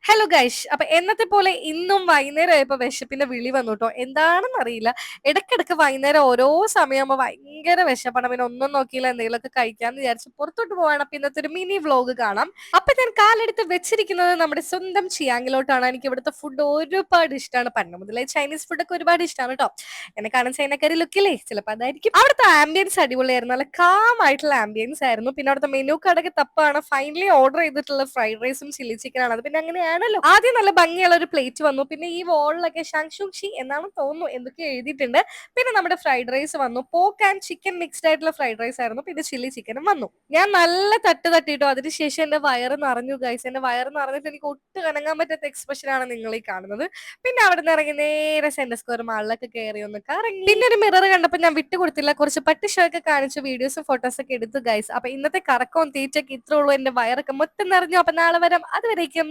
Hello ഗൈഷ്. അപ്പൊ എന്നത്തെ പോലെ ഇന്നും വൈകുന്നേരം ആയപ്പോ വിശപ്പിന്റെ വിളി വന്നു കേട്ടോ. എന്താണെന്ന് അറിയില്ല. ഇടയ്ക്കിടയ്ക്ക് വൈകുന്നേരം ഓരോ സമയമാകുമ്പോ ഭയങ്കര വിശപ്പാണ്. പിന്നെ ഒന്നും നോക്കിയില്ല, എന്തെങ്കിലുമൊക്കെ കഴിക്കാന്ന് വിചാരിച്ച് പുറത്തോട്ട് പോവാണ്. അപ്പൊ ഇന്നത്തെ ഒരു മിനി വ്ലോഗ് കാണാം. അപ്പൊ ഞാൻ കാലെടുത്ത് വെച്ചിരിക്കുന്നത് നമ്മുടെ സ്വന്തം ചിയാങ്ങിലോട്ടാണ്. എനിക്ക് ഇവിടുത്തെ ഫുഡ് ഒരുപാട് ഇഷ്ടമാണ്. പണ്ട് മുതലേ ചൈനീസ് ഫുഡൊക്കെ ഒരുപാട് ഇഷ്ടമാണ് കേട്ടോ. എന്നെ കാണാൻ ചൈനക്കാരി ലുക്കില്ലേ, ചിലപ്പോൾ അതായിരിക്കും. അവിടുത്തെ ആംബിയൻസ് അടിപൊളിയായിരുന്നു, നല്ല കാം ആയിട്ടുള്ള ആംബിയൻസ് ആയിരുന്നു. പിന്നെ അവിടുത്തെ മെനു കാർഡൊക്കെ തപ്പാണ്. ഫൈനലി ഓർഡർ ചെയ്തിട്ടുള്ള ഫ്രൈഡ് റൈസും ചില്ലി ചിക്കനാണ്. അത് പിന്നെ അങ്ങനെയാണല്ലോ. ആദ്യം നല്ല ഭംഗിയുള്ള ഒരു പ്ലേറ്റ് വന്നു. പിന്നെ ഈ വോളിലൊക്കെ ഷാങ്ഷുഷി എന്നാണ് തോന്നുന്നു എന്തൊക്കെ എഴുതിയിട്ടുണ്ട്. പിന്നെ നമ്മുടെ ഫ്രൈഡ് റൈസ് വന്നു. പോക്ക് ആൻഡ് ചിക്കൻ മിക്സ്ഡ് ആയിട്ടുള്ള ഫ്രൈഡ് റൈസ് ആയിരുന്നു. പിന്നെ ചില്ലി ചിക്കനും വന്നു. ഞാൻ നല്ല തട്ട് തട്ടിട്ടോ. അതിനുശേഷം എന്റെ വയറ് നിറഞ്ഞു ഗൈസ്. എന്റെ വയറ് നിറഞ്ഞിട്ട് എനിക്ക് ഒട്ടും അനങ്ങാൻ പറ്റാത്ത എക്സ്പ്രഷൻ ആണ് നിങ്ങൾ ഈ കാണുന്നത്. പിന്നെ അവിടെ നിന്ന് ഇറങ്ങി നേരെ സെന്റർ സ്ക്വയർ മാളിലൊക്കെ കയറി ഒന്ന് കറങ്ങി. പിന്നെ ഒരു മിറർ കണ്ടപ്പോൾ ഞാൻ വിട്ടുകൊടുത്തില്ല. കുറച്ച് പട്ടി ഷോ ഒക്കെ കാണിച്ചു വീഡിയോസും ഫോട്ടോസ് ഒക്കെ എടുത്തു ഗൈസ്. അപ്പൊ ഇന്നത്തെ കറക്കവും തീറ്റൊക്കെ ഇത്രേ ഉള്ളൂ. എന്റെ വയറൊക്കെ മൊത്തം നിറഞ്ഞു. അപ്പൊ നാളെ വരാം. അതുവരേക്കും